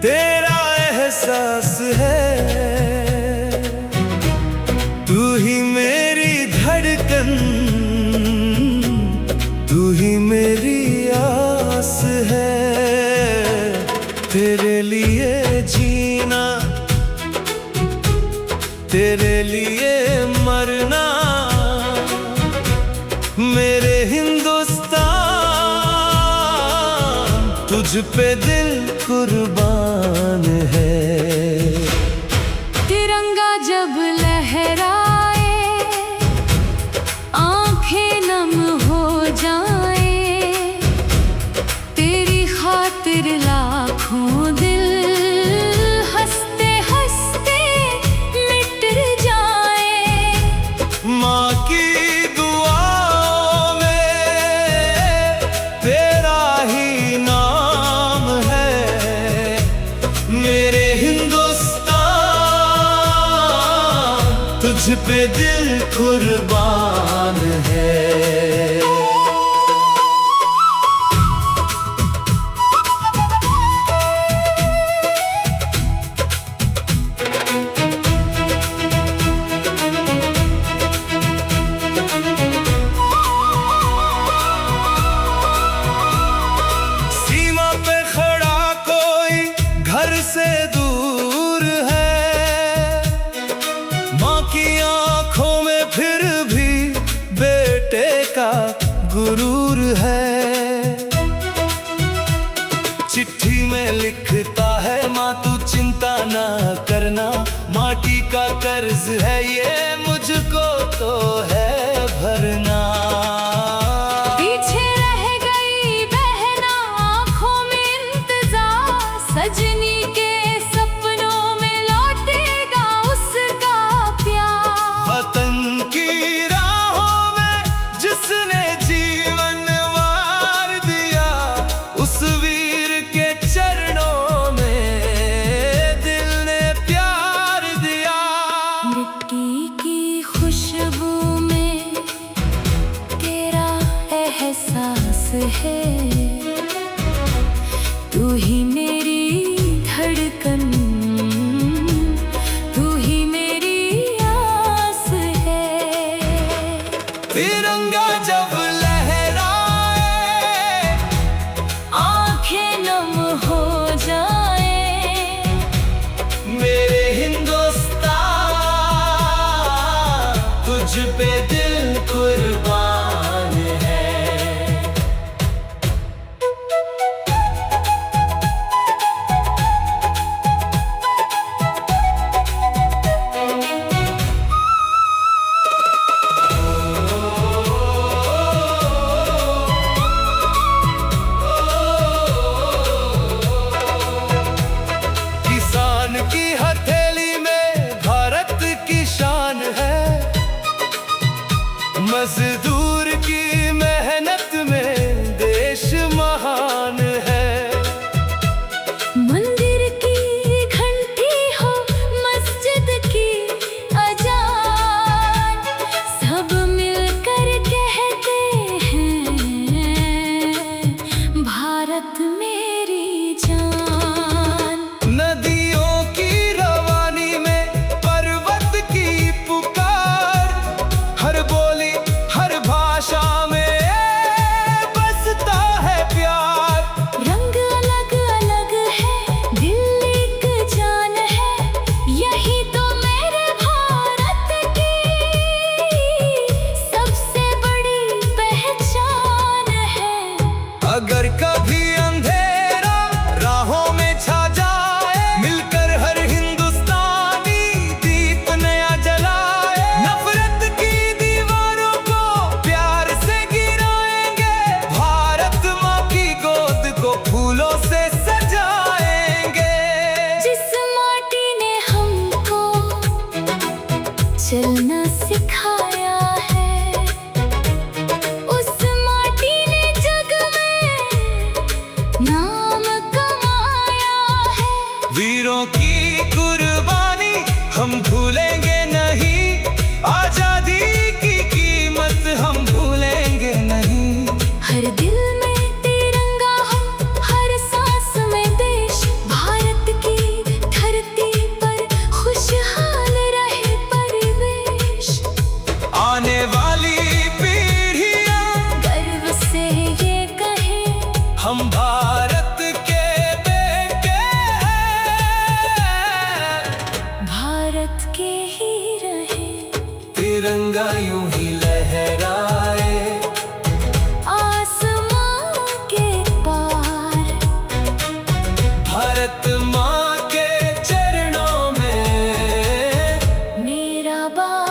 तेरा एहसास है। तू ही मेरी धड़कन, तू ही मेरी आस है। तेरे लिए जीना, तेरे लिए मरना, मेरे हिंदुस्तान तुझ पे दिल कुर्बान है। तिरंगा जब लहराए आंखें नम हो जाए, तेरी खातिर लाखों दिल हंसते हंसते मिट जाए। माँ की दुआओं में तेरा ही नाम है। मेरे हिंदुस्तान तुझ पे दिल कुर्बान है। सीमा पे खड़ा कोई घर से दूर है, माँ की आंखों में फिर भी बेटे का गुरूर है। चिट्ठी में लिखता है माँ तू चिंता ना करना, माटी का कर्ज है ये मुझको तो है भरना। पीछे रह गई बहना आंखों में इंतजार, सजनी के सपनों में लौटेगा उसका प्यार। वतन की राहों में जिसने जीवन वार दिया, उस वीर के चरणों में दिल ने प्यार दिया। मिट्टी की खुशबू में तेरा एहसास है, तू ही मेरी धड़कन, तू ही मेरी आस है। तिरंगा जब लहराए आंखें नम हो जाए, मेरे हिंदुस्तान तुझ पे दिल कुर्बान है। किसान की हथेली में भारत की शान है, मजदूर की मेहनत में देश महान है। मंदिर की घंटी हो मस्जिद की अजान, सब मिलकर कहते हैं भारत मेरी जान। नदियों की रवानी में पर्वत की पुकार, हर बोली हर भाषा में बसता है प्यार। रंग अलग अलग है, दिल एक जान है, यही तो मेरे भारत की सबसे बड़ी पहचान है। अगर कभी अंधेरा राहों में छा जाए, मिलकर हर हिंदुस्तानी दीप नया जलाए। नफरत की दीवारों को प्यार से गिराएंगे, भारत माँ की गोद को फूलों से सजाएंगे। जिस माटी ने हमको चलना सिखाया है, उस माटी ने जग में नाम कमाया है। वीरों की कुर्बानी हम भूलेंगे नहीं, आजादी की कीमत हम भूलेंगे नहीं। हर दिल में तिरंगा हो, हर सांस में देश, भारत तिरंगा यूं ही लहराए आसमां के पार भारत माँ के चरणों में मेरा बाप